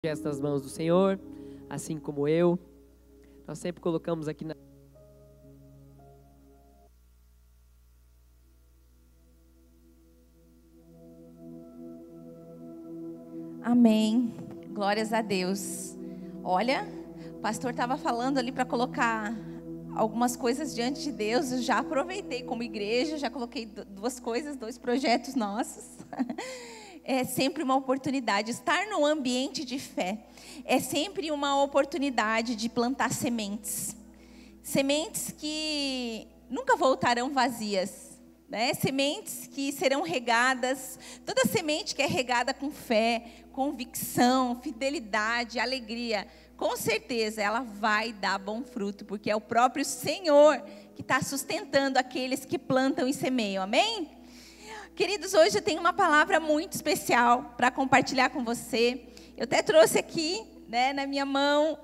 Estas mãos do Senhor, assim como eu. Nós sempre colocamos aqui na... Amém. Glórias a Deus. Olha, o pastor estava falando ali para colocar algumas coisas diante de Deus. Eu já aproveitei como igreja, já coloquei dois projetos nossos. É sempre uma oportunidade. Estar num ambiente de fé é sempre uma oportunidade de plantar sementes. Sementes que nunca voltarão vazias, né? Sementes que serão regadas. Toda semente que é regada com fé, convicção, fidelidade, alegria, com certeza ela vai dar bom fruto, porque é o próprio Senhor que está sustentando aqueles que plantam e semeiam. Amém? Queridos, hoje eu tenho uma palavra muito especial para compartilhar com você. Eu até trouxe aqui, né, na minha mão,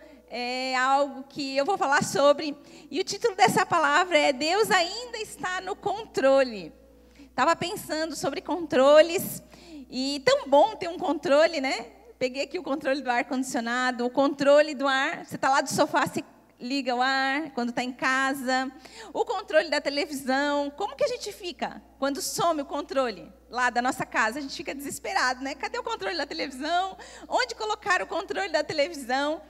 algo que eu vou falar sobre. E o título dessa palavra é Deus ainda está no controle. Estava pensando sobre controles. E tão bom ter um controle, né? Peguei aqui o controle do ar-condicionado, o controle do ar. Você está lá do sofá, você liga o ar quando está em casa, o controle da televisão. Como que a gente fica quando some o controle lá da nossa casa? A gente fica desesperado, né? Cadê o controle da televisão? Onde colocar o controle da televisão?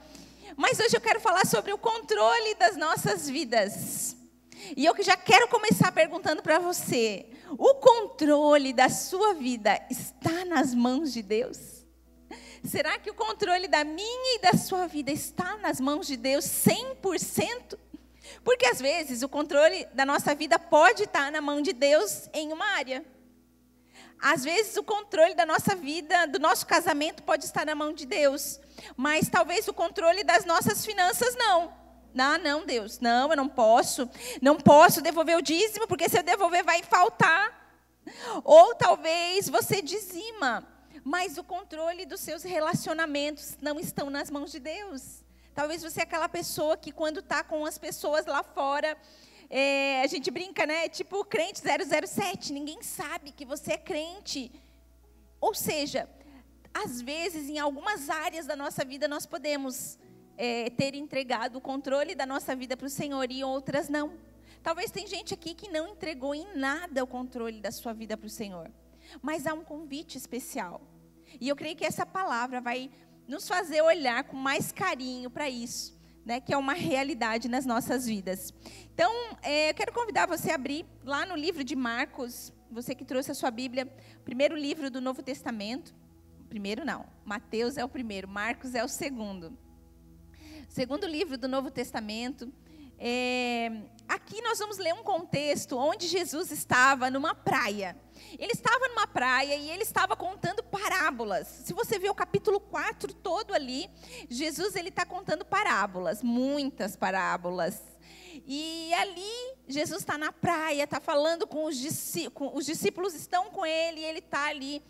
Mas hoje eu quero falar sobre o controle das nossas vidas. E eu que já quero começar perguntando para você: o controle da sua vida está nas mãos de Deus? Será que o controle da minha e da sua vida está nas mãos de Deus 100%? Porque às vezes o controle da nossa vida pode estar na mão de Deus em uma área. Às vezes o controle da nossa vida, do nosso casamento pode estar na mão de Deus. Mas talvez o controle das nossas finanças não. Não, Deus, não, eu não posso devolver o dízimo, porque se eu devolver vai faltar. Ou talvez você dizima, mas o controle dos seus relacionamentos não estão nas mãos de Deus. Talvez você é aquela pessoa que quando está com as pessoas lá fora, a gente brinca, né? Tipo crente 007, ninguém sabe que você é crente. Ou seja, às vezes em algumas áreas da nossa vida nós podemos ter entregado o controle da nossa vida para o Senhor e outras não. Talvez tem gente aqui que não entregou em nada o controle da sua vida para o Senhor. Mas há um convite especial. E eu creio que essa palavra vai nos fazer olhar com mais carinho para isso, né, que é uma realidade nas nossas vidas. Então, eu quero convidar você a abrir lá no livro de Marcos, você que trouxe a sua Bíblia, primeiro livro do Novo Testamento. Primeiro não, Mateus é o primeiro, Marcos é o segundo. Segundo livro do Novo Testamento. Aqui nós vamos ler um contexto onde Jesus estava numa praia. Ele estava numa praia e ele estava contando parábolas. Se você ver o capítulo 4 todo ali, Jesus está contando parábolas, muitas parábolas. E ali Jesus está na praia, está falando com os discípulos estão com ele e ele está ali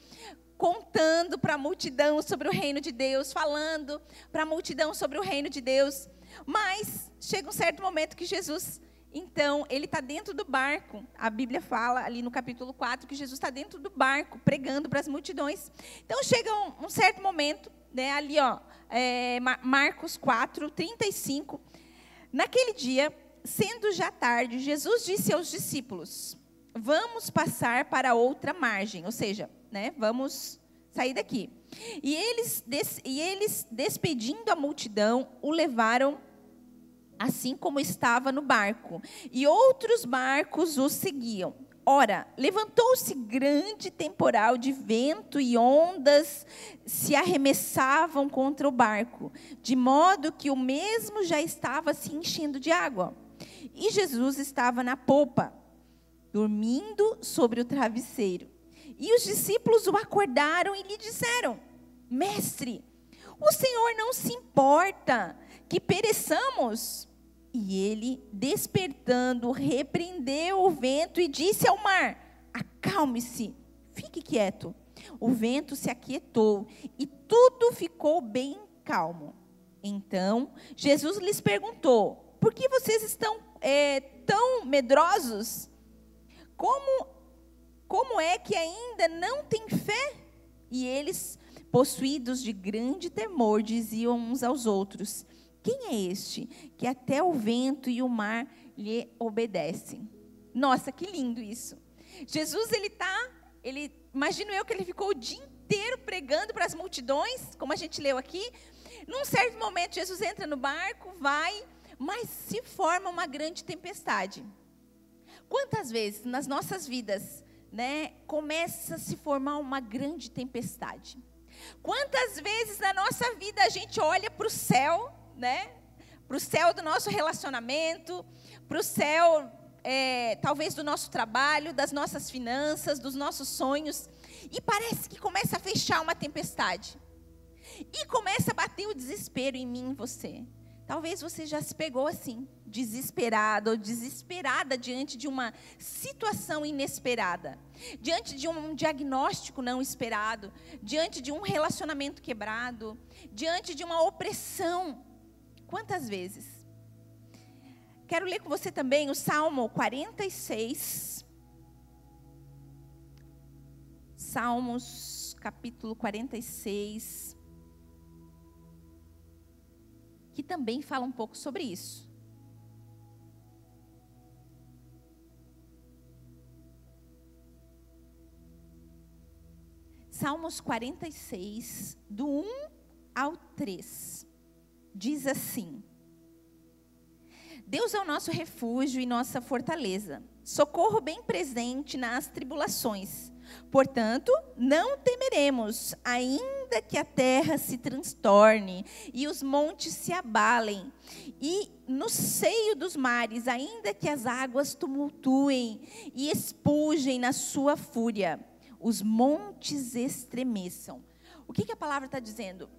contando para a multidão sobre o reino de Deus, falando para a multidão sobre o reino de Deus. Mas chega um certo momento que Jesus, então, ele está dentro do barco. A Bíblia fala ali no capítulo 4 que Jesus está dentro do barco, pregando para as multidões. Então, chega um certo momento, né, ali, Marcos 4, 35. Naquele dia, sendo já tarde, Jesus disse aos discípulos: vamos passar para outra margem, ou seja, né, vamos sair daqui. E eles, despedindo a multidão, o levaram assim como estava no barco, e outros barcos o seguiam. Ora, levantou-se grande temporal de vento e ondas se arremessavam contra o barco, de modo que o mesmo já estava se enchendo de água. E Jesus estava na popa, dormindo sobre o travesseiro. E os discípulos o acordaram e lhe disseram: Mestre, o Senhor não se importa que pereçamos? E ele, despertando, repreendeu o vento e disse ao mar: acalme-se, fique quieto. O vento se aquietou e tudo ficou bem calmo. Então, Jesus lhes perguntou: por que vocês estão tão medrosos? Como é que ainda não têm fé? E eles, possuídos de grande temor, diziam uns aos outros: quem é este que até o vento e o mar lhe obedecem? Nossa, que lindo isso. Jesus, imagino eu que ele ficou o dia inteiro pregando para as multidões, como a gente leu aqui. Num certo momento, Jesus entra no barco, mas se forma uma grande tempestade. Quantas vezes nas nossas vidas, começa a se formar uma grande tempestade? Quantas vezes na nossa vida a gente olha para o céu, para o céu do nosso relacionamento, para o céu, talvez do nosso trabalho, das nossas finanças, dos nossos sonhos, e parece que começa a fechar uma tempestade. E começa a bater o desespero em mim e em você. Talvez você já se pegou assim, desesperado ou desesperada diante de uma situação inesperada, diante de um diagnóstico não esperado, diante de um relacionamento quebrado, diante de uma opressão. Quantas vezes? Quero ler com você também o Salmo 46. Salmos, capítulo 46. Que também fala um pouco sobre isso. Salmos 46, do 1 ao 3. Diz assim: Deus é o nosso refúgio e nossa fortaleza, socorro bem presente nas tribulações. Portanto, não temeremos, ainda que a terra se transtorne e os montes se abalem, e no seio dos mares, ainda que as águas tumultuem e espugem na sua fúria, os montes estremeçam. O que a palavra está dizendo?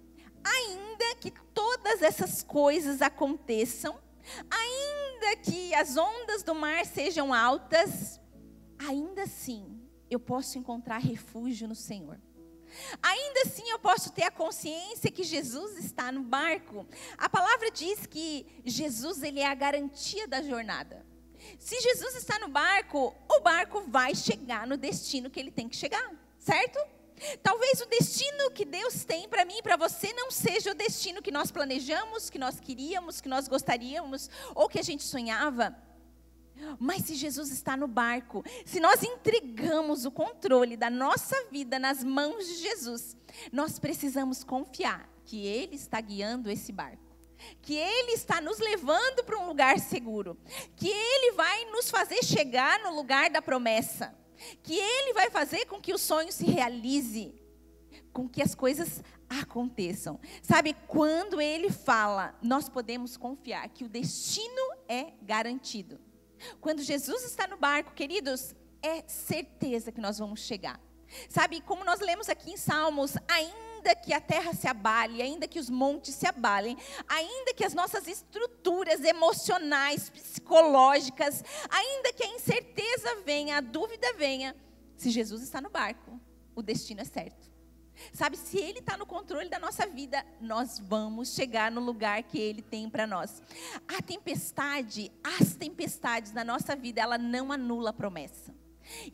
Ainda que todas essas coisas aconteçam, ainda que as ondas do mar sejam altas, ainda assim eu posso encontrar refúgio no Senhor. Ainda assim eu posso ter a consciência que Jesus está no barco. A palavra diz que Jesus, ele é a garantia da jornada. Se Jesus está no barco, o barco vai chegar no destino que ele tem que chegar, certo? Talvez o destino que Deus tem para mim e para você não seja o destino que nós planejamos, que nós queríamos, que nós gostaríamos, ou que a gente sonhava. Mas se Jesus está no barco, se nós entregamos o controle da nossa vida nas mãos de Jesus, nós precisamos confiar que Ele está guiando esse barco, que Ele está nos levando para um lugar seguro, que Ele vai nos fazer chegar no lugar da promessa, que Ele vai fazer com que o sonho se realize, com que as coisas aconteçam. Sabe, quando Ele fala, nós podemos confiar que o destino é garantido. Quando Jesus está no barco, queridos, é certeza que nós vamos chegar. Sabe, como nós lemos aqui em Salmos, ainda que a terra se abale, ainda que os montes se abalem, ainda que as nossas estruturas emocionais, psicológicas, ainda que a incerteza venha, a dúvida venha, se Jesus está no barco, o destino é certo. Sabe, se Ele está no controle da nossa vida, nós vamos chegar no lugar que Ele tem para nós. As tempestades na nossa vida, ela não anula a promessa.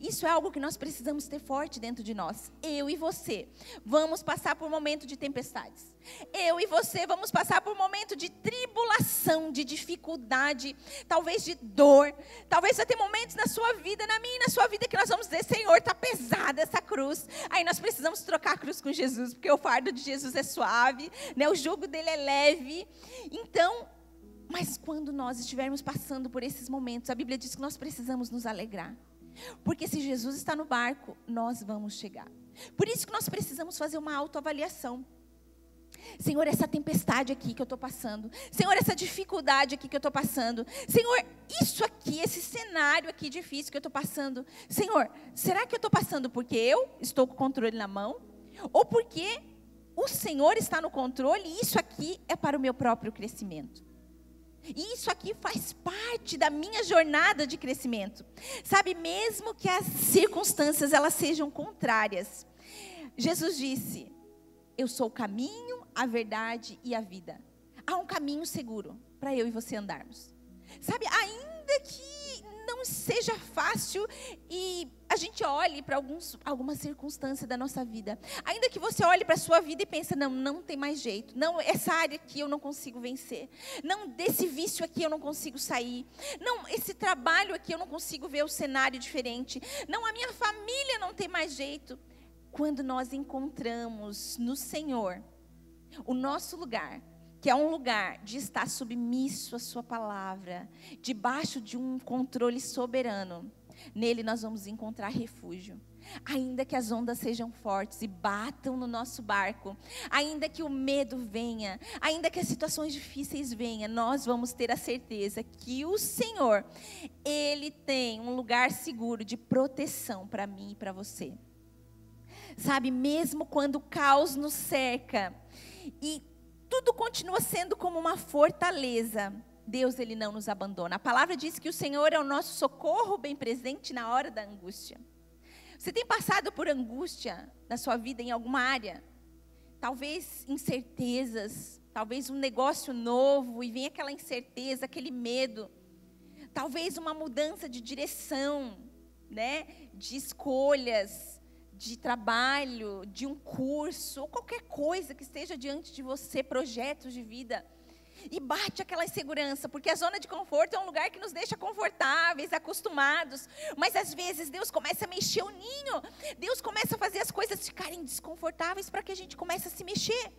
Isso é algo que nós precisamos ter forte dentro de nós. Eu e você vamos passar por um momento de tempestades. Eu e você vamos passar por um momento de tribulação, de dificuldade, talvez de dor. Talvez vai ter momentos na sua vida, na minha e na sua vida, que nós vamos dizer: Senhor, está pesada essa cruz. Aí nós precisamos trocar a cruz com Jesus, porque o fardo de Jesus é suave, o jugo dele é leve. Então, mas quando nós estivermos passando por esses momentos, a Bíblia diz que nós precisamos nos alegrar. Porque se Jesus está no barco, nós vamos chegar. Por isso que nós precisamos fazer uma autoavaliação. Senhor, essa tempestade aqui que eu estou passando. Senhor, essa dificuldade aqui que eu estou passando. Senhor, isso aqui, esse cenário aqui difícil que eu estou passando. Senhor, será que eu estou passando porque eu estou com o controle na mão? Ou porque o Senhor está no controle e isso aqui é para o meu próprio crescimento? E isso aqui faz parte da minha jornada de crescimento. Sabe, mesmo que as circunstâncias elas sejam contrárias, Jesus disse: eu sou o caminho, a verdade e a vida. Há um caminho seguro para eu e você andarmos. Sabe, ainda que não seja fácil e a a gente olhe para alguma circunstância da nossa vida, ainda que você olhe para a sua vida e pense, não tem mais jeito, não, essa área aqui eu não consigo vencer, não, desse vício aqui eu não consigo sair, não, esse trabalho aqui eu não consigo ver o cenário diferente, não, a minha família não tem mais jeito. Quando nós encontramos no Senhor o nosso lugar, que é um lugar de estar submisso à sua palavra, debaixo de um controle soberano, nele nós vamos encontrar refúgio. Ainda que as ondas sejam fortes e batam no nosso barco, ainda que o medo venha, ainda que as situações difíceis venham, nós vamos ter a certeza que o Senhor, Ele tem um lugar seguro de proteção para mim e para você. Sabe, mesmo quando o caos nos cerca e tudo continua sendo como uma fortaleza, Deus, Ele não nos abandona. A palavra diz que o Senhor é o nosso socorro bem presente na hora da angústia. Você tem passado por angústia na sua vida em alguma área? Talvez incertezas, talvez um negócio novo e vem aquela incerteza, aquele medo. Talvez uma mudança de direção, né? De escolhas, de trabalho, de um curso, ou qualquer coisa que esteja diante de você, projetos de vida. E bate aquela insegurança, porque a zona de conforto é um lugar que nos deixa confortáveis, acostumados. Mas às vezes Deus começa a mexer o ninho. Deus começa a fazer as coisas ficarem desconfortáveis para que a gente comece a se mexer.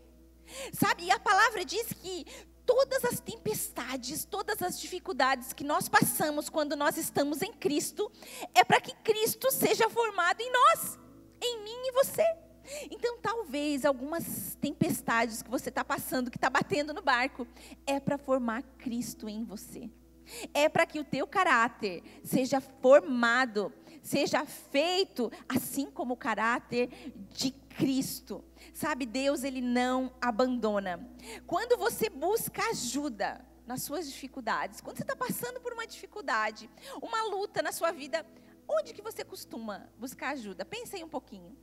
Sabe, e a palavra diz que todas as tempestades, todas as dificuldades que nós passamos quando nós estamos em Cristo, é para que Cristo seja formado em nós, em mim e você. Então, talvez algumas tempestades que você está passando, que está batendo no barco, é para formar Cristo em você. É para que o teu caráter seja formado, seja feito assim como o caráter de Cristo. Sabe, Deus, Ele não abandona. Quando você busca ajuda nas suas dificuldades, quando você está passando por uma dificuldade, uma luta na sua vida, onde que você costuma buscar ajuda? Pensa aí um pouquinho.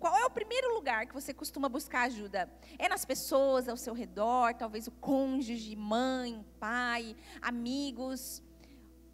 Qual é o primeiro lugar que você costuma buscar ajuda? É nas pessoas ao seu redor, talvez o cônjuge, mãe, pai, amigos.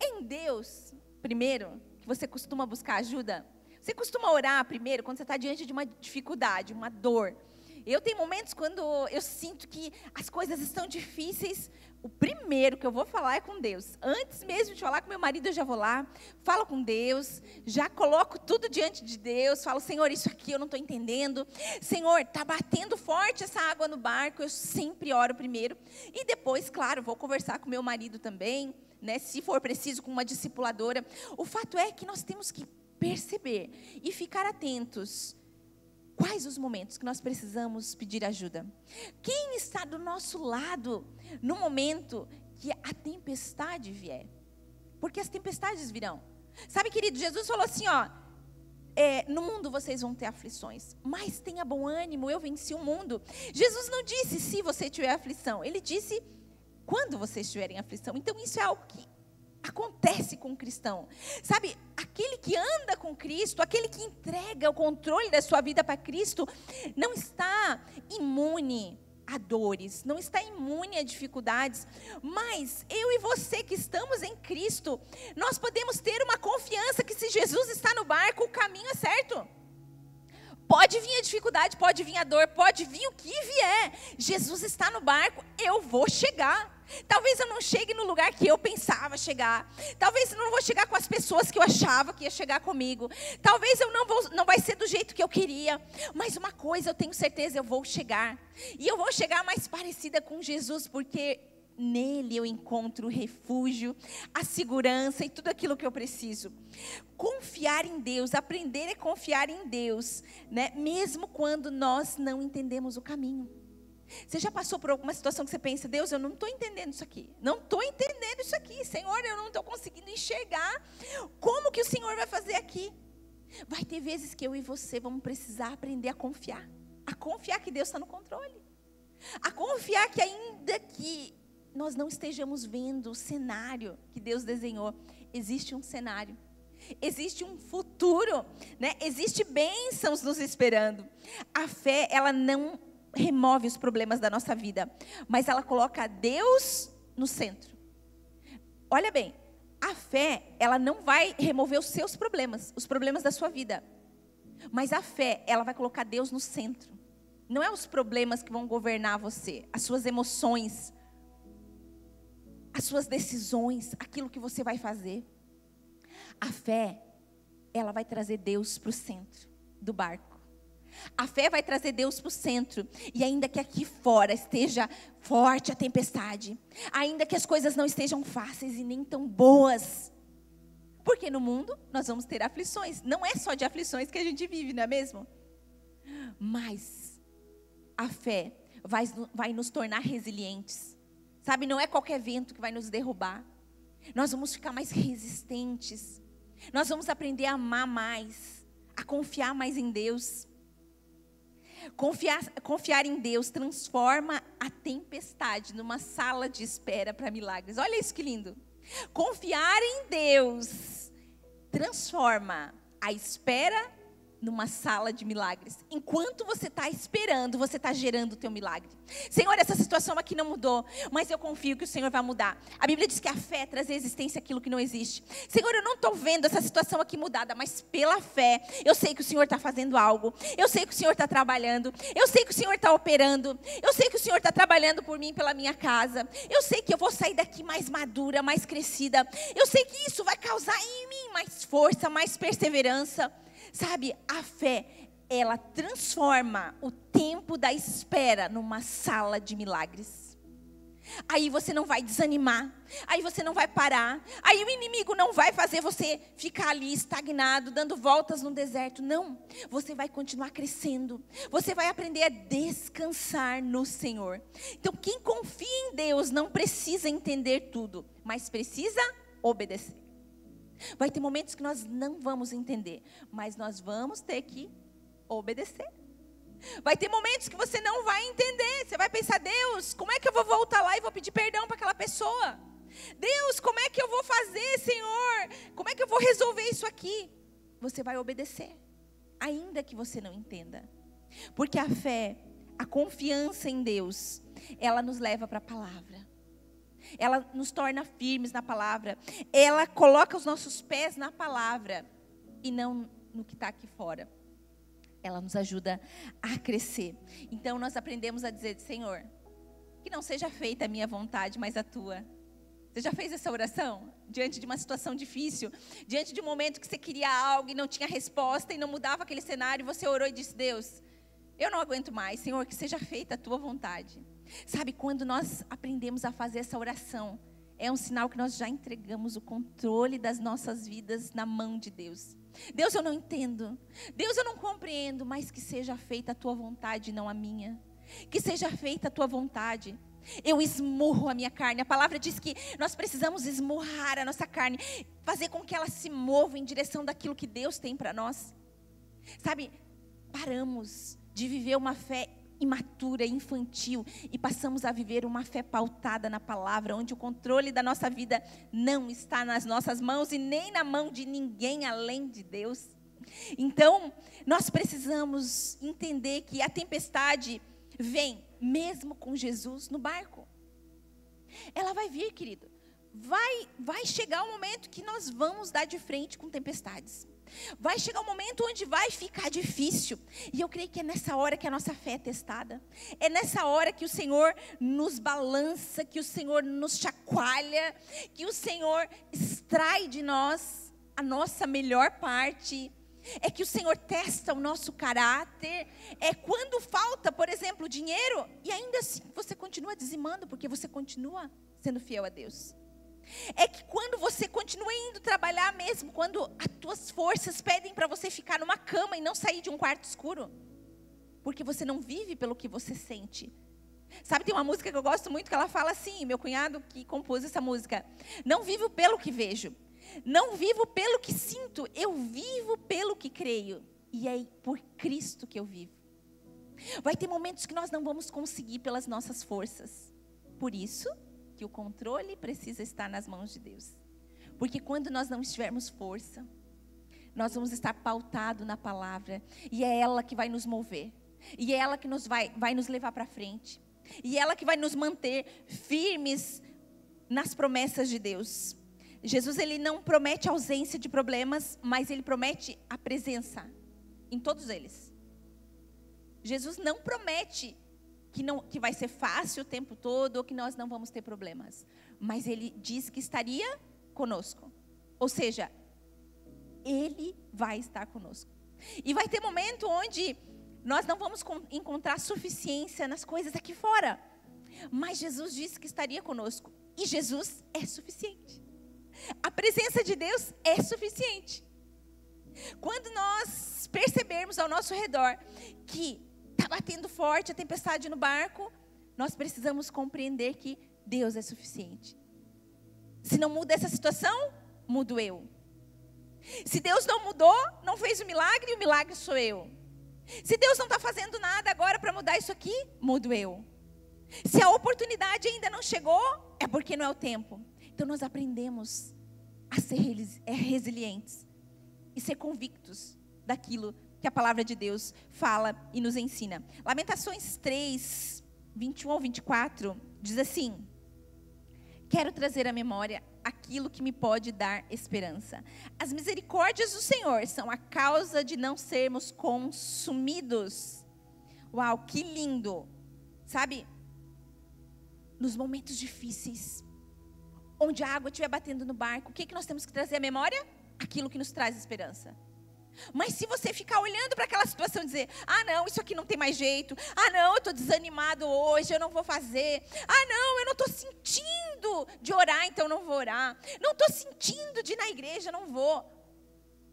É em Deus, primeiro, que você costuma buscar ajuda? Você costuma orar primeiro quando você está diante de uma dificuldade, uma dor? Eu tenho momentos quando eu sinto que as coisas estão difíceis. O primeiro que eu vou falar é com Deus. Antes mesmo de falar com meu marido, eu já vou lá, falo com Deus, já coloco tudo diante de Deus, falo, Senhor, isso aqui eu não estou entendendo. Senhor, está batendo forte essa água no barco, eu sempre oro primeiro. E depois, claro, vou conversar com meu marido também, né, se for preciso, com uma discipuladora. O fato é que nós temos que perceber e ficar atentos. Quais os momentos que nós precisamos pedir ajuda? Quem está do nosso lado no momento que a tempestade vier? Porque as tempestades virão. Sabe, querido, Jesus falou assim, ó, no mundo vocês vão ter aflições, mas tenha bom ânimo, eu venci o mundo. Jesus não disse se você tiver aflição, Ele disse quando vocês tiverem aflição. Então isso é algo que acontece com o cristão. Sabe, aquele que anda com Cristo, aquele que entrega o controle da sua vida para Cristo, não está imune a dores, não está imune a dificuldades, mas eu e você que estamos em Cristo, nós podemos ter uma confiança que se Jesus está no barco, o caminho é certo. Pode vir a dificuldade, pode vir a dor, pode vir o que vier. Jesus está no barco, eu vou chegar. Talvez eu não chegue no lugar que eu pensava chegar. Talvez eu não vou chegar com as pessoas que eu achava que ia chegar comigo. Talvez eu não vai ser do jeito que eu queria. Mas uma coisa eu tenho certeza, eu vou chegar. E eu vou chegar mais parecida com Jesus, porque nele eu encontro o refúgio, a segurança e tudo aquilo que eu preciso. Confiar em Deus, aprender a confiar em Deus, né? Mesmo quando nós não entendemos o caminho. Você já passou por alguma situação que você pensa, Deus, eu não estou entendendo isso aqui. Não estou entendendo isso aqui. Senhor, eu não estou conseguindo enxergar. Como que o Senhor vai fazer aqui? Vai ter vezes que eu e você vamos precisar aprender a confiar. A confiar que Deus está no controle. A confiar que ainda que nós não estejamos vendo o cenário que Deus desenhou, existe um cenário. Existe um futuro, né? Existe bênçãos nos esperando. A fé, ela não remove os problemas da nossa vida, mas ela coloca Deus no centro. Olha bem, a fé, ela não vai remover os seus problemas, os problemas da sua vida. Mas a fé, ela vai colocar Deus no centro. Não é os problemas que vão governar você, as suas emoções, as suas decisões, aquilo que você vai fazer. A fé, ela vai trazer Deus para o centro do barco. A fé vai trazer Deus para o centro. E ainda que aqui fora esteja forte a tempestade, ainda que as coisas não estejam fáceis e nem tão boas, porque no mundo nós vamos ter aflições. Não é só de aflições que a gente vive, não é mesmo? Mas a fé vai nos tornar resilientes. Sabe, não é qualquer vento que vai nos derrubar. Nós vamos ficar mais resistentes. Nós vamos aprender a amar mais, a confiar mais em Deus. Confiar em Deus transforma a tempestade numa sala de espera para milagres. Olha isso que lindo. Confiar em Deus transforma a espera numa sala de milagres. Enquanto você está esperando, você está gerando o teu milagre. Senhor, essa situação aqui não mudou, mas eu confio que o Senhor vai mudar. A Bíblia diz que a fé traz à existência aquilo que não existe. Senhor, eu não estou vendo essa situação aqui mudada, mas pela fé, eu sei que o Senhor está fazendo algo. Eu sei que o Senhor está trabalhando. Eu sei que o Senhor está operando. Eu sei que o Senhor está trabalhando por mim, pela minha casa. Eu sei que eu vou sair daqui mais madura, mais crescida. Eu sei que isso vai causar em mim mais força, mais perseverança. Sabe, a fé, ela transforma o tempo da espera numa sala de milagres. Aí você não vai desanimar, aí você não vai parar, aí o inimigo não vai fazer você ficar ali estagnado, dando voltas no deserto. Não, você vai continuar crescendo, você vai aprender a descansar no Senhor. Então quem confia em Deus não precisa entender tudo, mas precisa obedecer. Vai ter momentos que nós não vamos entender, mas nós vamos ter que obedecer. Vai ter momentos que você não vai entender. Você vai pensar: Deus, como é que eu vou voltar lá e vou pedir perdão para aquela pessoa? Deus, como é que eu vou fazer, Senhor? Como é que eu vou resolver isso aqui? Você vai obedecer, ainda que você não entenda. Porque a fé, a confiança em Deus, ela nos leva para a palavra. Ela nos torna firmes na palavra. Ela coloca os nossos pés na palavra e não no que está aqui fora. Ela nos ajuda a crescer. Então nós aprendemos a dizer: Senhor, que não seja feita a minha vontade, mas a tua. Você já fez essa oração? Diante de uma situação difícil, diante de um momento que você queria algo e não tinha resposta e não mudava aquele cenário, você orou e disse: Deus, eu não aguento mais, Senhor, que seja feita a tua vontade. Sabe, quando nós aprendemos a fazer essa oração, é um sinal que nós já entregamos o controle das nossas vidas na mão de Deus. Deus, eu não entendo. Deus, eu não compreendo, mas que seja feita a tua vontade, não a minha. Que seja feita a tua vontade. Eu esmurro a minha carne. A palavra diz que nós precisamos esmurrar a nossa carne, fazer com que ela se mova em direção daquilo que Deus tem para nós. Sabe, paramos de viver uma fé imatura, infantil, e passamos a viver uma fé pautada na palavra, onde o controle da nossa vida não está nas nossas mãos e nem na mão de ninguém além de Deus. Então, nós precisamos entender que a tempestade vem mesmo com Jesus no barco. Ela vai vir, querido. Vai chegar um momento que nós vamos dar de frente com tempestades. Vai chegar um momento onde vai ficar difícil. E eu creio que é nessa hora que a nossa fé é testada. É nessa hora que o Senhor nos balança, que o Senhor nos chacoalha, que o Senhor extrai de nós a nossa melhor parte. É que o Senhor testa o nosso caráter. É quando falta, por exemplo, dinheiro, e ainda assim você continua dizimando, porque você continua sendo fiel a Deus. É que quando você continua indo trabalhar mesmo, quando as tuas forças pedem para você ficar numa cama e não sair de um quarto escuro, porque você não vive pelo que você sente. Sabe, tem uma música que eu gosto muito que ela fala assim, meu cunhado que compôs essa música: não vivo pelo que vejo, não vivo pelo que sinto, eu vivo pelo que creio, e é por Cristo que eu vivo. Vai ter momentos que nós não vamos conseguir pelas nossas forças, por isso que o controle precisa estar nas mãos de Deus. Porque quando nós não tivermos força, nós vamos estar pautados na palavra, e é ela que vai nos mover, e é ela que vai nos levar para frente, e é ela que vai nos manter firmes nas promessas de Deus. Jesus, ele não promete ausência de problemas, mas ele promete a presença em todos eles. Jesus não promete que vai ser fácil o tempo todo, ou que nós não vamos ter problemas. Mas ele diz que estaria conosco. Ou seja, ele vai estar conosco. E vai ter momento onde nós não vamos encontrar suficiência nas coisas aqui fora. Mas Jesus disse que estaria conosco. E Jesus é suficiente. A presença de Deus é suficiente. Quando nós percebermos ao nosso redor que está batendo forte a tempestade no barco, nós precisamos compreender que Deus é suficiente. Se não muda essa situação, mudo eu. Se Deus não mudou, não fez o milagre sou eu. Se Deus não está fazendo nada agora para mudar isso aqui, mudo eu. Se a oportunidade ainda não chegou, é porque não é o tempo. Então nós aprendemos a ser resilientes e ser convictos daquilo que a palavra de Deus fala e nos ensina. Lamentações 3, 21 ao 24, diz assim: quero trazer à memória aquilo que me pode dar esperança. As misericórdias do Senhor são a causa de não sermos consumidos. Uau, que lindo! Sabe, nos momentos difíceis, onde a água estiver batendo no barco, o que nós temos que trazer à memória? Aquilo que nos traz esperança. Mas se você ficar olhando para aquela situação e dizer: ah não, isso aqui não tem mais jeito, ah não, eu estou desanimado hoje, eu não vou fazer, ah não, eu não estou sentindo de orar, então não vou orar, não estou sentindo de ir na igreja, não vou.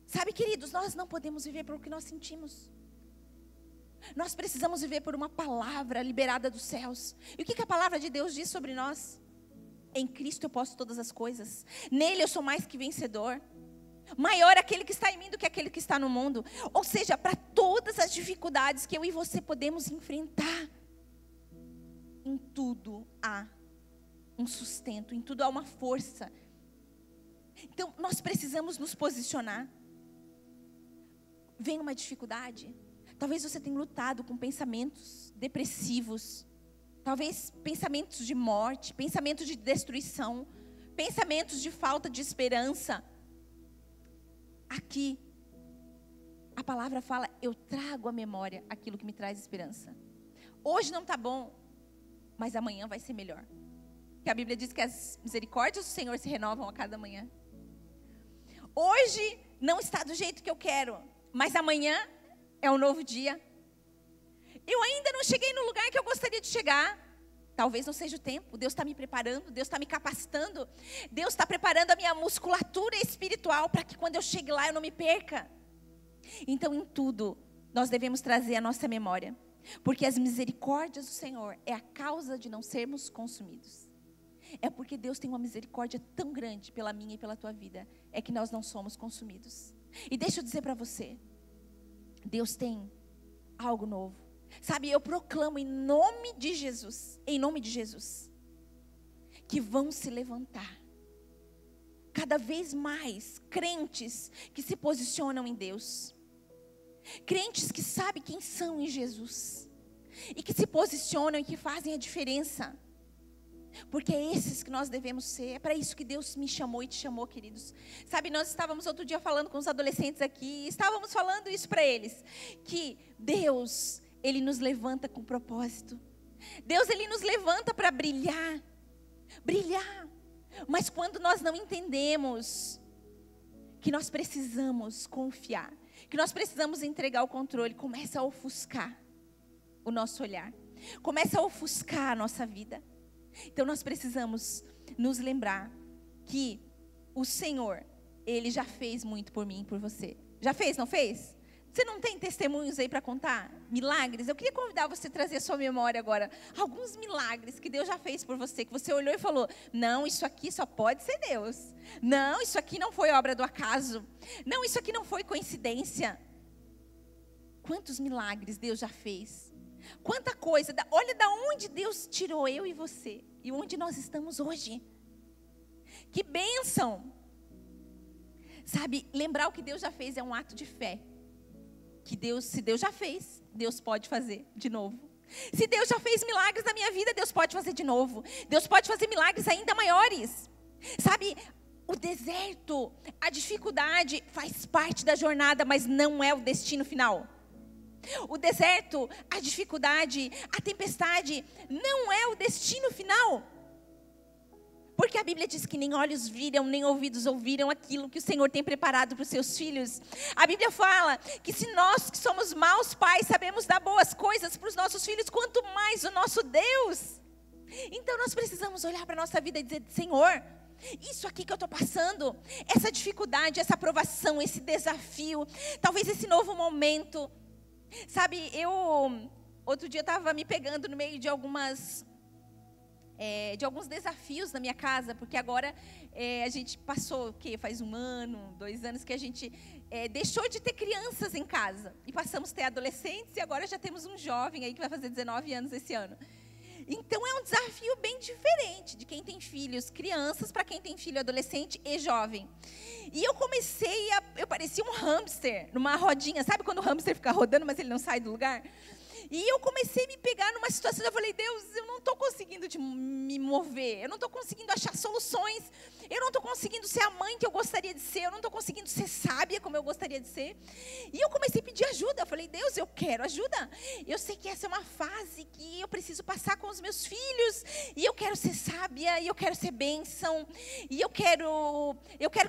Sabe, queridos, nós não podemos viver por o que nós sentimos. Nós precisamos viver por uma palavra liberada dos céus. E o que a palavra de Deus diz sobre nós? Em Cristo eu posso todas as coisas, nele eu sou mais que vencedor. Maior aquele que está em mim do que aquele que está no mundo. Ou seja, para todas as dificuldades que eu e você podemos enfrentar, em tudo há um sustento, em tudo há uma força. Então nós precisamos nos posicionar. Vem uma dificuldade, talvez você tenha lutado com pensamentos depressivos, talvez pensamentos de morte, pensamentos de destruição, pensamentos de falta de esperança. Aqui, a palavra fala: eu trago à memória aquilo que me traz esperança. Hoje não está bom, mas amanhã vai ser melhor. Porque a Bíblia diz que as misericórdias do Senhor se renovam a cada manhã. Hoje não está do jeito que eu quero, mas amanhã é um novo dia. Eu ainda não cheguei no lugar que eu gostaria de chegar. Talvez não seja o tempo. Deus está me preparando, Deus está me capacitando, Deus está preparando a minha musculatura espiritual para que quando eu chegue lá eu não me perca. Então em tudo nós devemos trazer a nossa memória, porque as misericórdias do Senhor é a causa de não sermos consumidos. É porque Deus tem uma misericórdia tão grande pela minha e pela tua vida, é que nós não somos consumidos. E deixa eu dizer para você, Deus tem algo novo. Sabe, eu proclamo em nome de Jesus, que vão se levantar cada vez mais crentes que se posicionam em Deus, crentes que sabem quem são em Jesus, e que se posicionam e que fazem a diferença, porque é esses que nós devemos ser. É para isso que Deus me chamou e te chamou, queridos. Sabe, nós estávamos outro dia falando com os adolescentes aqui, e estávamos falando isso para eles, que Deus, Ele nos levanta com propósito. Deus, Ele nos levanta para brilhar. Brilhar. Mas quando nós não entendemos que nós precisamos confiar, que nós precisamos entregar o controle, começa a ofuscar o nosso olhar. Começa a ofuscar a nossa vida. Então nós precisamos nos lembrar que o Senhor, Ele já fez muito por mim e por você. Já fez, não fez? Você não tem testemunhos aí para contar? Milagres? Eu queria convidar você a trazer a sua memória agora alguns milagres que Deus já fez por você, que você olhou e falou: não, isso aqui só pode ser Deus. Não, isso aqui não foi obra do acaso. Não, isso aqui não foi coincidência. Quantos milagres Deus já fez? Quanta coisa, olha da onde Deus tirou eu e você, e onde nós estamos hoje. Que bênção! Sabe, lembrar o que Deus já fez é um ato de fé. Que Deus, se Deus já fez, Deus pode fazer de novo. Se Deus já fez milagres na minha vida, Deus pode fazer de novo. Deus pode fazer milagres ainda maiores. Sabe, O deserto, a dificuldade faz parte da jornada, mas não é o destino final. O deserto, a dificuldade, a tempestade não é o destino final. Porque a Bíblia diz que nem olhos viram, nem ouvidos ouviram aquilo que o Senhor tem preparado para os seus filhos. A Bíblia fala que se nós que somos maus pais sabemos dar boas coisas para os nossos filhos, quanto mais o nosso Deus. Então nós precisamos olhar para a nossa vida e dizer: Senhor, isso aqui que eu estou passando, essa dificuldade, essa provação, esse desafio, talvez esse novo momento. Sabe, outro dia estava me pegando no meio de alguns desafios na minha casa, porque agora a gente passou, faz 1 ano, 2 anos que a gente deixou de ter crianças em casa, e passamos a ter adolescentes, e agora já temos um jovem aí que vai fazer 19 anos esse ano. Então é um desafio bem diferente de quem tem filhos, crianças, para quem tem filho adolescente e jovem. E eu eu parecia um hamster numa rodinha, sabe quando o hamster fica rodando, mas ele não sai do lugar? E eu comecei a me pegar numa situação, eu falei: Deus, eu não estou conseguindo me mover, eu não estou conseguindo achar soluções, eu não estou conseguindo ser a mãe que eu gostaria de ser, eu não estou conseguindo ser sábia como eu gostaria de ser. E eu comecei a pedir ajuda, eu falei: Deus, eu quero ajuda. Eu sei que essa é uma fase que eu preciso passar com os meus filhos, e eu quero ser sábia, e eu quero ser bênção, e eu quero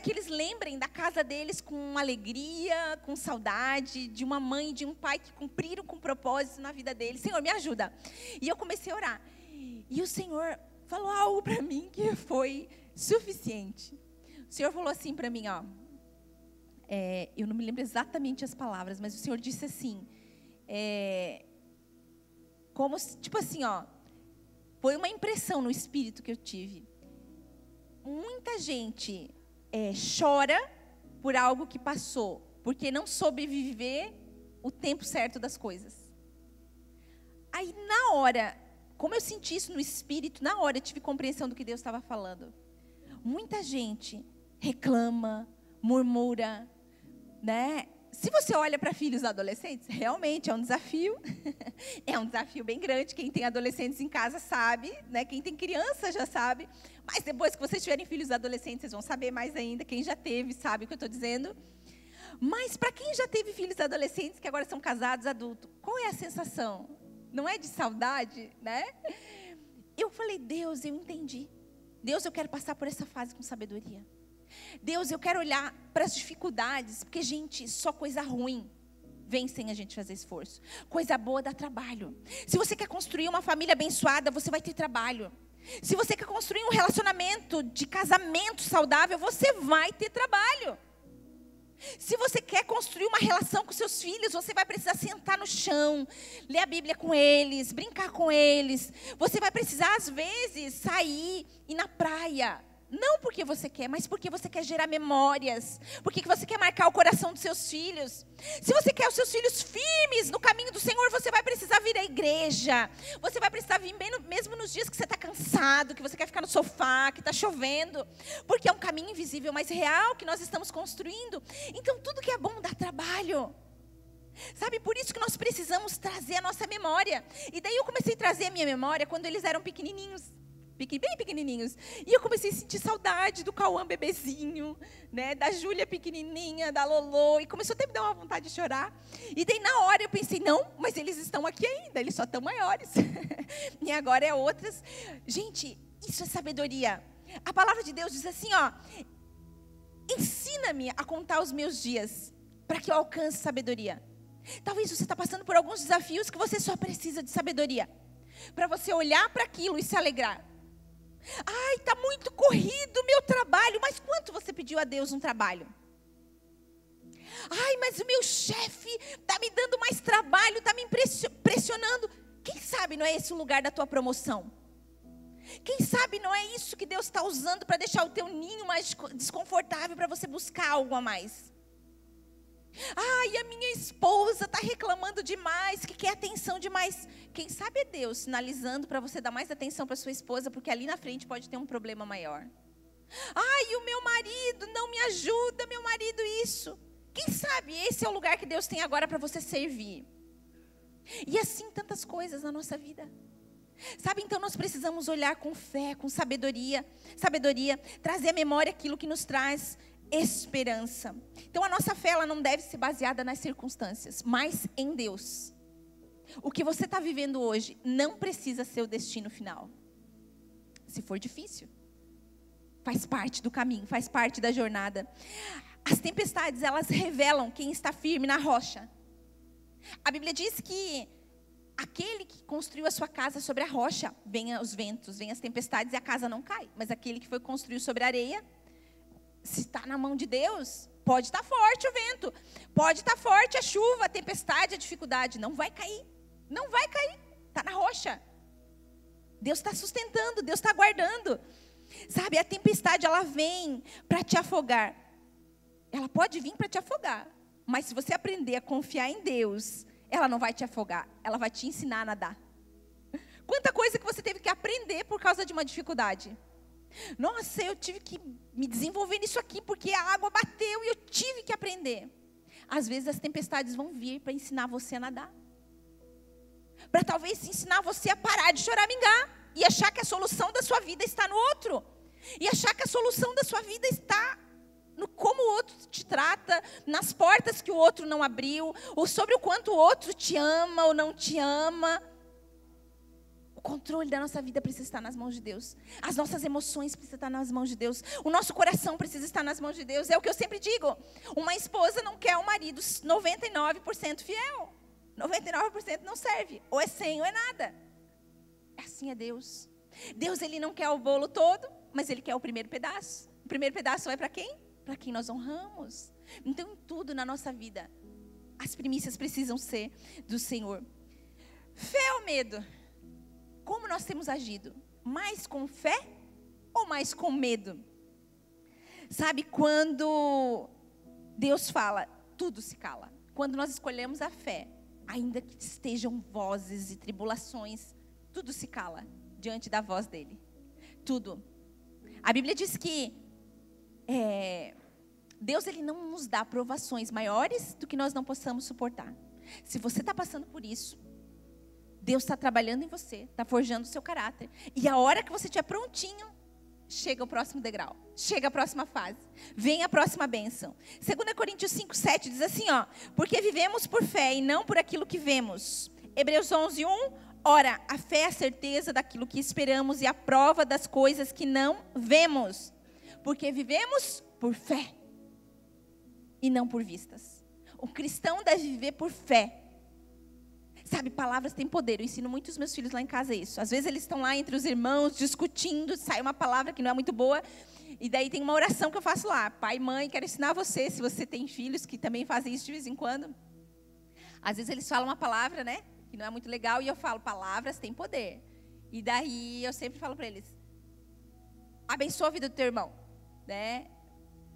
que eles lembrem da casa deles com alegria, com saudade, de uma mãe e de um pai que cumpriram com propósito na vida deles. Senhor, me ajuda. E eu comecei a orar. E o Senhor falou algo para mim que foi suficiente. O Senhor falou assim para mim, eu não me lembro exatamente as palavras, mas o Senhor disse assim, como, tipo assim, foi uma impressão no espírito que eu tive. Muita gente chora por algo que passou, porque não soube viver o tempo certo das coisas. Aí na hora, como eu senti isso no espírito, na hora eu tive compreensão do que Deus estava falando. Muita gente reclama, murmura, né? Se você olha para filhos adolescentes, realmente é um desafio. É um desafio bem grande. Quem tem adolescentes em casa sabe, né? Quem tem criança já sabe. Mas depois que vocês tiverem filhos adolescentes, vocês vão saber mais ainda. Quem já teve sabe o que eu estou dizendo. Mas para quem já teve filhos adolescentes, que agora são casados, adultos, qual é a sensação? Não é de saudade, né? Eu falei: Deus, eu entendi. Deus, eu quero passar por essa fase com sabedoria. Deus, eu quero olhar para as dificuldades, porque, gente, só coisa ruim vem sem a gente fazer esforço. Coisa boa dá trabalho. Se você quer construir uma família abençoada, você vai ter trabalho. Se você quer construir um relacionamento de casamento saudável, você vai ter trabalho. Se você quer construir uma relação com seus filhos, você vai precisar sentar no chão, ler a Bíblia com eles, brincar com eles. Você vai precisar, às vezes, sair e ir na praia. Não porque você quer, mas porque você quer gerar memórias. Porque você quer marcar o coração dos seus filhos. Se você quer os seus filhos firmes no caminho do Senhor, você vai precisar vir à igreja. Você vai precisar vir mesmo nos dias que você está cansado, que você quer ficar no sofá, que está chovendo. Porque é um caminho invisível, mas real, que nós estamos construindo. Então tudo que é bom dá trabalho. Sabe, por isso que nós precisamos trazer a nossa memória. E daí eu comecei a trazer a minha memória quando eles eram pequenininhos. Bem pequenininhos. E eu comecei a sentir saudade do Cauã bebezinho, né, da Júlia pequenininha, da Lolô, e começou até a me dar uma vontade de chorar. E daí na hora eu pensei: não, mas eles estão aqui ainda, eles só estão maiores. E agora é outras. Gente, isso é sabedoria. A palavra de Deus diz assim, ensina-me a contar os meus dias, para que eu alcance sabedoria. Talvez você está passando por alguns desafios que você só precisa de sabedoria, para você olhar para aquilo e se alegrar. Ai, está muito corrido o meu trabalho. Mas quanto você pediu a Deus um trabalho? Ai, mas o meu chefe está me dando mais trabalho, está me pressionando. Quem sabe não é esse o lugar da tua promoção? Quem sabe não é isso que Deus está usando para deixar o teu ninho mais desconfortável, para você buscar algo a mais? Ai, a minha esposa está reclamando demais, que quer atenção demais. Quem sabe é Deus sinalizando para você dar mais atenção para sua esposa, porque ali na frente pode ter um problema maior. Ai, o meu marido não me ajuda, meu marido isso. Quem sabe esse é o lugar que Deus tem agora para você servir. E assim tantas coisas na nossa vida. Sabe, então nós precisamos olhar com fé, com sabedoria, trazer à memória aquilo que nos traz esperança. Então a nossa fé, ela não deve ser baseada nas circunstâncias, mas em Deus. O que você está vivendo hoje não precisa ser o destino final. Se for difícil, faz parte do caminho, faz parte da jornada. As tempestades, elas revelam quem está firme na rocha. A Bíblia diz que aquele que construiu a sua casa sobre a rocha, vem os ventos, vem as tempestades e a casa não cai. Mas aquele que foi construído sobre a areia, se está na mão de Deus, pode estar forte o vento, pode estar forte a chuva, a tempestade, a dificuldade, não vai cair, não vai cair, está na rocha. Deus está sustentando, Deus está guardando. Sabe, a tempestade, ela vem para te afogar. Ela pode vir para te afogar, mas se você aprender a confiar em Deus, ela não vai te afogar, ela vai te ensinar a nadar. Quanta coisa que você teve que aprender por causa de uma dificuldade. Nossa, eu tive que me desenvolver nisso aqui, porque a água bateu e eu tive que aprender. Às vezes as tempestades vão vir para ensinar você a nadar. Para talvez ensinar você a parar de choramingar e achar que a solução da sua vida está no outro. E achar que a solução da sua vida está no como o outro te trata, nas portas que o outro não abriu, ou sobre o quanto o outro te ama ou não te ama. O controle da nossa vida precisa estar nas mãos de Deus. As nossas emoções precisam estar nas mãos de Deus. O nosso coração precisa estar nas mãos de Deus. É o que eu sempre digo. Uma esposa não quer um marido 99% fiel. 99% não serve. Ou é 100 ou é nada. Assim é Deus. Deus, ele não quer o bolo todo, mas ele quer o primeiro pedaço. O primeiro pedaço é para quem? Para quem nós honramos. Então, em tudo na nossa vida, as primícias precisam ser do Senhor. Fé ou medo? Como nós temos agido? Mais com fé ou mais com medo? Sabe, quando Deus fala, tudo se cala. Quando nós escolhemos a fé, ainda que estejam vozes e tribulações, tudo se cala diante da voz dele. Tudo. A Bíblia diz que Deus, ele não nos dá provações maiores do que nós não possamos suportar. Se você está passando por isso, Deus está trabalhando em você, está forjando o seu caráter. E a hora que você estiver prontinho, chega o próximo degrau, chega a próxima fase, vem a próxima bênção. 2 Coríntios 5:7 diz assim, porque vivemos por fé e não por aquilo que vemos. Hebreus 11:1, ora, a fé é a certeza daquilo que esperamos e a prova das coisas que não vemos. Porque vivemos por fé e não por vistas. O cristão deve viver por fé. Sabe, palavras têm poder. Eu ensino muito os meus filhos lá em casa isso. Às vezes eles estão lá entre os irmãos discutindo, sai uma palavra que não é muito boa. E daí tem uma oração que eu faço lá. Pai, mãe, quero ensinar você, se você tem filhos que também fazem isso de vez em quando. Às vezes eles falam uma palavra, né, que não é muito legal. E eu falo, palavras têm poder. E daí eu sempre falo para eles, abençoa a vida do teu irmão, né?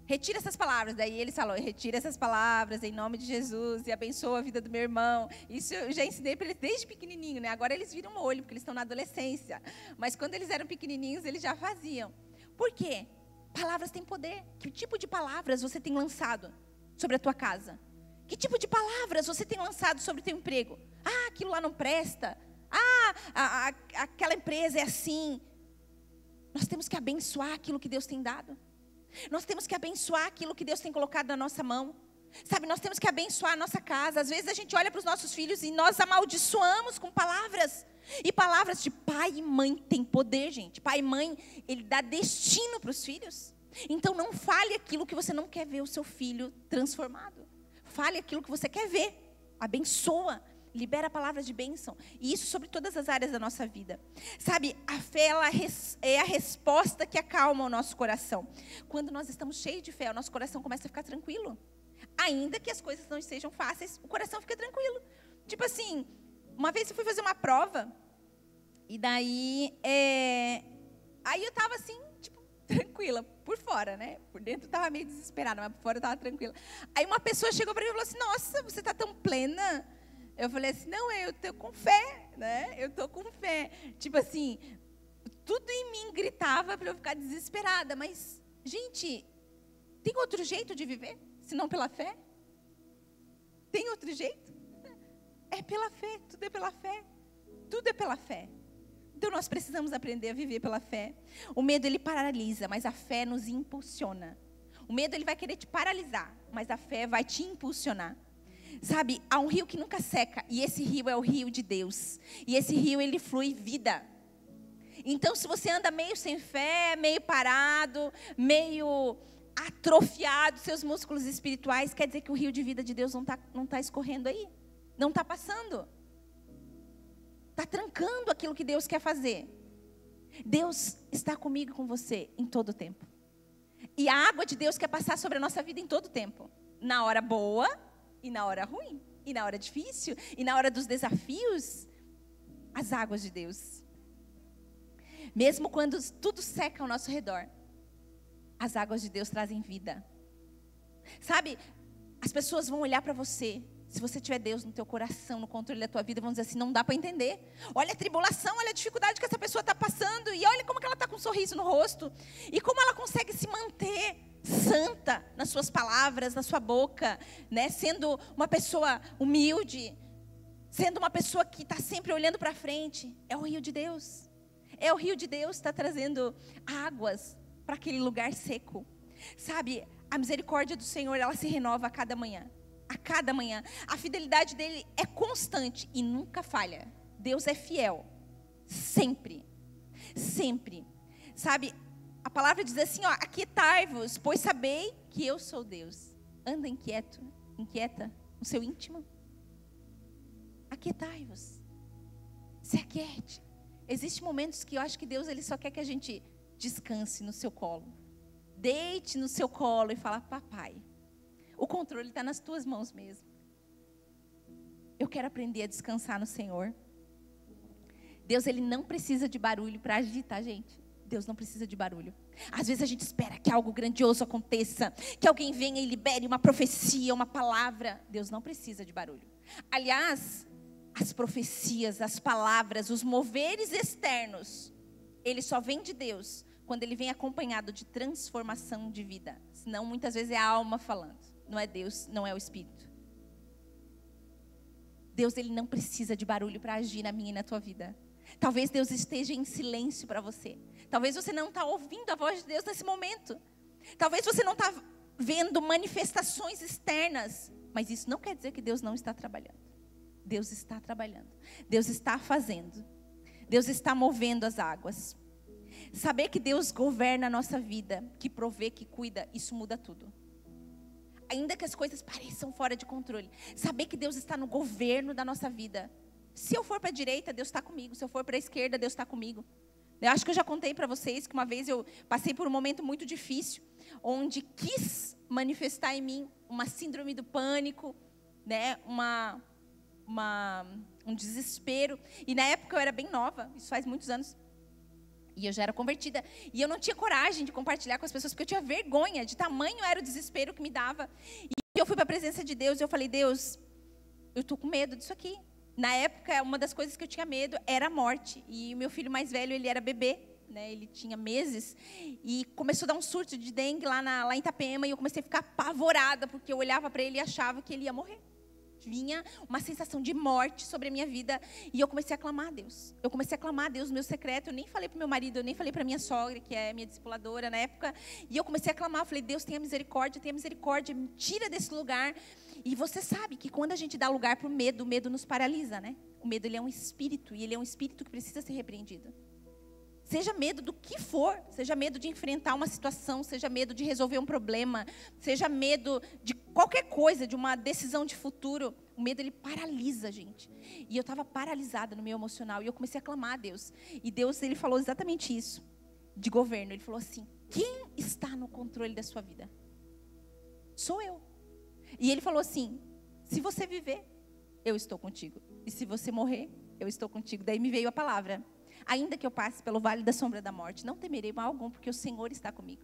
Retira essas palavras. Daí eles falam, retira essas palavras em nome de Jesus e abençoa a vida do meu irmão. Isso eu já ensinei para eles desde pequenininho, né? Agora eles viram o olho, porque eles estão na adolescência. Mas quando eles eram pequenininhos, eles já faziam. Por quê? Palavras têm poder. Que tipo de palavras você tem lançado sobre a tua casa? Que tipo de palavras você tem lançado sobre o teu emprego? Ah, aquilo lá não presta. Ah, aquela empresa é assim. Nós temos que abençoar aquilo que Deus tem dado. Nós temos que abençoar aquilo que Deus tem colocado na nossa mão. Sabe, nós temos que abençoar a nossa casa. Às vezes a gente olha para os nossos filhos e nós amaldiçoamos com palavras. E palavras de pai e mãe têm poder, gente. Pai e mãe, ele dá destino para os filhos. Então não fale aquilo que você não quer ver o seu filho transformado. Fale aquilo que você quer ver. Abençoa. Libera palavras de bênção. E isso sobre todas as áreas da nossa vida. Sabe, a fé, ela é a resposta que acalma o nosso coração. Quando nós estamos cheios de fé, o nosso coração começa a ficar tranquilo. Ainda que as coisas não sejam fáceis, o coração fica tranquilo. Tipo assim, uma vez eu fui fazer uma prova. E daí, aí eu estava assim, tipo, tranquila. Por fora, né? Por dentro eu estava meio desesperada, mas por fora eu estava tranquila. Aí uma pessoa chegou para mim e falou assim, nossa, você está tão plena. Eu falei assim, não, eu estou com fé, né? Eu estou com fé. Tipo assim, tudo em mim gritava para eu ficar desesperada. Mas, gente, tem outro jeito de viver, senão pela fé? Tem outro jeito? É pela fé, tudo é pela fé. Tudo é pela fé. Então nós precisamos aprender a viver pela fé. O medo ele paralisa, mas a fé nos impulsiona. O medo ele vai querer te paralisar, mas a fé vai te impulsionar. Sabe, há um rio que nunca seca, e esse rio é o rio de Deus. E esse rio ele flui vida. Então se você anda meio sem fé, meio parado, meio atrofiado, seus músculos espirituais, quer dizer que o rio de vida de Deus não tá escorrendo aí. Não está passando. Está trancando aquilo que Deus quer fazer. Deus está comigo e com você em todo o tempo. E a água de Deus quer passar sobre a nossa vida em todo o tempo. Na hora boa e na hora ruim. E na hora difícil e na hora dos desafios. As águas de Deus. Mesmo quando tudo seca ao nosso redor. As águas de Deus trazem vida. Sabe, as pessoas vão olhar para você. Se você tiver Deus no teu coração, no controle da tua vida, vão dizer assim, não dá para entender. Olha a tribulação, olha a dificuldade que essa pessoa está passando. E olha como que ela está com um sorriso no rosto. E como ela consegue se manter santa nas suas palavras, na sua boca. Né? Sendo uma pessoa humilde. Sendo uma pessoa que está sempre olhando para frente. É o rio de Deus. É o rio de Deus que está trazendo águas para aquele lugar seco. Sabe, a misericórdia do Senhor, ela se renova a cada manhã. A cada manhã. A fidelidade dele é constante e nunca falha. Deus é fiel. Sempre. Sempre. Sabe, a palavra diz assim, ó, aquietai-vos, pois sabei que eu sou Deus. Anda inquieta no seu íntimo. Aquietai-vos. Se aquiete. Existem momentos que eu acho que Deus ele só quer que a gente descanse no seu colo. Deite no seu colo e fala, papai. O controle está nas tuas mãos mesmo. Eu quero aprender a descansar no Senhor. Deus, ele não precisa de barulho para agir, tá, gente? Deus não precisa de barulho. Às vezes a gente espera que algo grandioso aconteça, que alguém venha e libere uma profecia, uma palavra. Deus não precisa de barulho. Aliás, as profecias, as palavras, os moveres externos, ele só vem de Deus quando ele vem acompanhado de transformação de vida. Senão, muitas vezes é a alma falando. Não é Deus, não é o Espírito. Deus, ele não precisa de barulho para agir na minha e na tua vida. Talvez Deus esteja em silêncio para você. Talvez você não está ouvindo a voz de Deus nesse momento. Talvez você não está vendo manifestações externas. Mas isso não quer dizer que Deus não está trabalhando. Deus está trabalhando. Deus está fazendo. Deus está movendo as águas. Saber que Deus governa a nossa vida, que provê, que cuida, isso muda tudo. Ainda que as coisas pareçam fora de controle. Saber que Deus está no governo da nossa vida. Se eu for para a direita, Deus está comigo. Se eu for para a esquerda, Deus está comigo. Eu acho que eu já contei para vocês que uma vez eu passei por um momento muito difícil. Onde quis manifestar em mim uma síndrome do pânico. Né? Um desespero. E na época eu era bem nova. Isso faz muitos anos. E eu já era convertida. E eu não tinha coragem de compartilhar com as pessoas, porque eu tinha vergonha, de tamanho era o desespero que me dava. E eu fui para a presença de Deus e eu falei, Deus, eu estou com medo disso aqui. Na época, uma das coisas que eu tinha medo era a morte. E o meu filho mais velho, ele era bebê, né? Ele tinha meses. E começou a dar um surto de dengue lá em Itapema. E eu comecei a ficar apavorada, porque eu olhava para ele e achava que ele ia morrer. Vinha uma sensação de morte sobre a minha vida. E eu comecei a clamar a Deus. Eu comecei a clamar a Deus no meu secreto. Eu nem falei para o meu marido, eu nem falei para minha sogra, que é minha discipuladora na época. E eu comecei a clamar. Eu falei, Deus, tenha misericórdia, me tira desse lugar. E você sabe que quando a gente dá lugar para o medo nos paralisa, né? O medo, ele é um espírito. E ele é um espírito que precisa ser repreendido. Seja medo do que for, seja medo de enfrentar uma situação, seja medo de resolver um problema, seja medo de qualquer coisa, de uma decisão de futuro. O medo, ele paralisa a gente. E eu estava paralisada no meu emocional e eu comecei a clamar a Deus. E Deus, ele falou exatamente isso, de governo. Ele falou assim, quem está no controle da sua vida? Sou eu. E ele falou assim, se você viver, eu estou contigo. E se você morrer, eu estou contigo. Daí me veio a palavra. Ainda que eu passe pelo vale da sombra da morte, não temerei mal algum, porque o Senhor está comigo.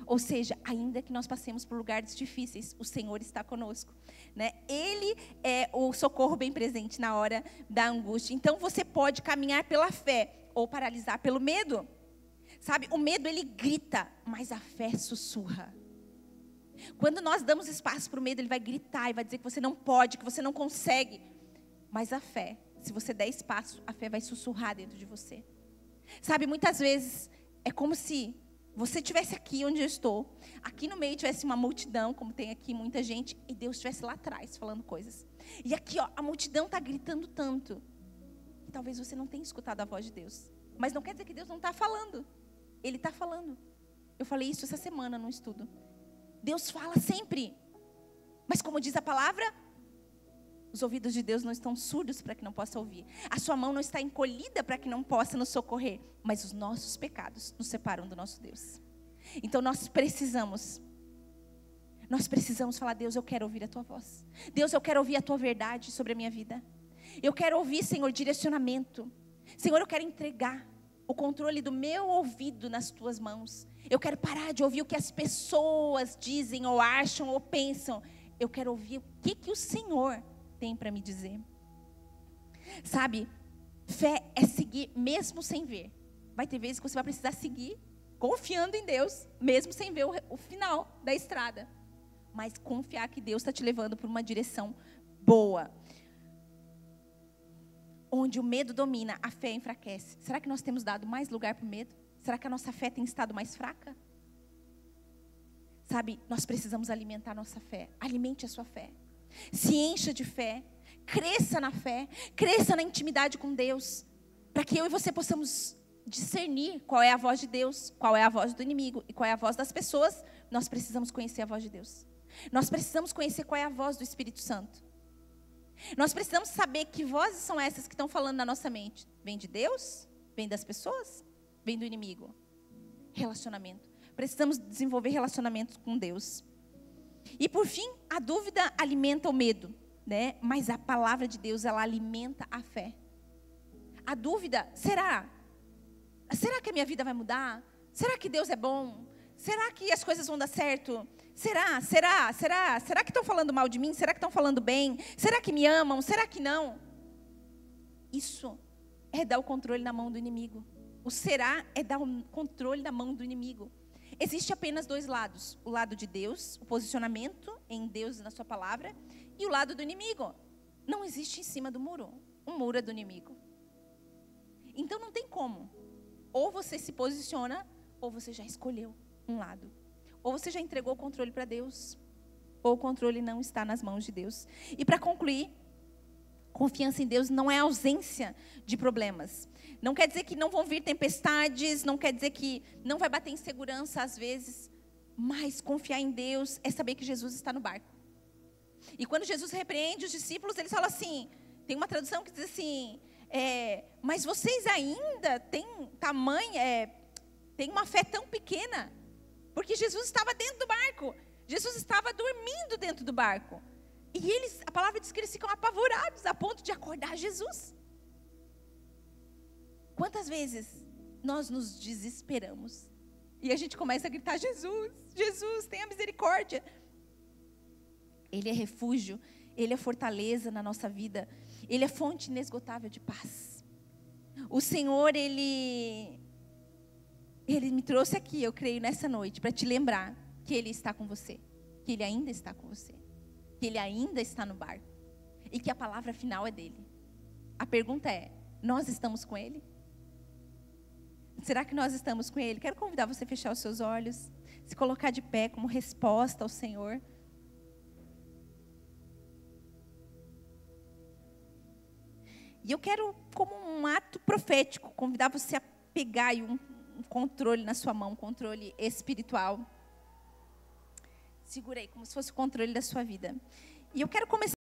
Ou seja, ainda que nós passemos por lugares difíceis, o Senhor está conosco. Né? Ele é o socorro bem presente na hora da angústia. Então você pode caminhar pela fé ou paralisar pelo medo. Sabe, o medo ele grita, mas a fé sussurra. Quando nós damos espaço para o medo, ele vai gritar e vai dizer que você não pode, que você não consegue. Mas a fé Se você der espaço, a fé vai sussurrar dentro de você. Sabe, muitas vezes é como se você estivesse aqui onde eu estou, aqui no meio tivesse uma multidão, como tem aqui muita gente, e Deus estivesse lá atrás falando coisas. E aqui, ó, a multidão está gritando tanto, que talvez você não tenha escutado a voz de Deus. Mas não quer dizer que Deus não está falando. Ele está falando. Eu falei isso essa semana no estudo. Deus fala sempre. Mas como diz a palavra, os ouvidos de Deus não estão surdos para que não possa ouvir. A sua mão não está encolhida para que não possa nos socorrer. Mas os nossos pecados nos separam do nosso Deus. Então nós precisamos falar: Deus, eu quero ouvir a tua voz. Deus, eu quero ouvir a tua verdade sobre a minha vida. Eu quero ouvir, Senhor, direcionamento. Senhor, eu quero entregar o controle do meu ouvido nas tuas mãos. Eu quero parar de ouvir o que as pessoas dizem, ou acham, ou pensam. Eu quero ouvir o que o Senhor tem para me dizer. Sabe, fé é seguir mesmo sem ver. Vai ter vezes que você vai precisar seguir confiando em Deus, mesmo sem ver o final da estrada. Mas confiar que Deus está te levando por uma direção boa. Onde o medo domina, a fé enfraquece. Será que nós temos dado mais lugar para o medo? Será que a nossa fé tem estado mais fraca? Sabe, nós precisamos alimentar a nossa fé. Alimente a sua fé. Se encha de fé. Cresça na fé. Cresça na intimidade com Deus. Para que eu e você possamos discernir qual é a voz de Deus, qual é a voz do inimigo e qual é a voz das pessoas. Nós precisamos conhecer a voz de Deus. Nós precisamos conhecer qual é a voz do Espírito Santo. Nós precisamos saber que vozes são essas que estão falando na nossa mente. Vem de Deus? Vem das pessoas? Vem do inimigo? Relacionamento. Precisamos desenvolver relacionamentos com Deus. E por fim, a dúvida alimenta o medo, né? Mas a palavra de Deus, ela alimenta a fé. A dúvida, será que a minha vida vai mudar? Será que Deus é bom? Será que as coisas vão dar certo? Será que estão falando mal de mim? Será que estão falando bem? Será que me amam? Será que não? Isso é dar o controle na mão do inimigo. O será é dar o controle na mão do inimigo. Existe apenas dois lados. O lado de Deus, o posicionamento em Deus e na sua palavra. E o lado do inimigo. Não existe em cima do muro. O muro é do inimigo. Então não tem como. Ou você se posiciona, ou você já escolheu um lado. Ou você já entregou o controle para Deus, ou o controle não está nas mãos de Deus. E para concluir, confiança em Deus não é ausência de problemas. Não quer dizer que não vão vir tempestades, não quer dizer que não vai bater insegurança às vezes. Mas confiar em Deus é saber que Jesus está no barco. E quando Jesus repreende os discípulos, eles falam assim, tem uma tradução que diz assim, mas vocês ainda têm tem uma fé tão pequena. Porque Jesus estava dentro do barco. Jesus estava dormindo dentro do barco. E a palavra diz que eles ficam apavorados a ponto de acordar Jesus. Quantas vezes nós nos desesperamos e a gente começa a gritar: Jesus, Jesus, tenha misericórdia. Ele é refúgio, Ele é fortaleza na nossa vida. Ele é fonte inesgotável de paz. O Senhor, Ele me trouxe aqui, eu creio, nessa noite, para te lembrar que Ele está com você. Que Ele ainda está com você. Que Ele ainda está no barco. E que a palavra final é dEle. A pergunta é, nós estamos com Ele? Será que nós estamos com Ele? Quero convidar você a fechar os seus olhos, se colocar de pé como resposta ao Senhor. E eu quero, como um ato profético, convidar você a pegar aí um controle na sua mão, um controle espiritual. Segura aí, como se fosse o controle da sua vida. E eu quero começar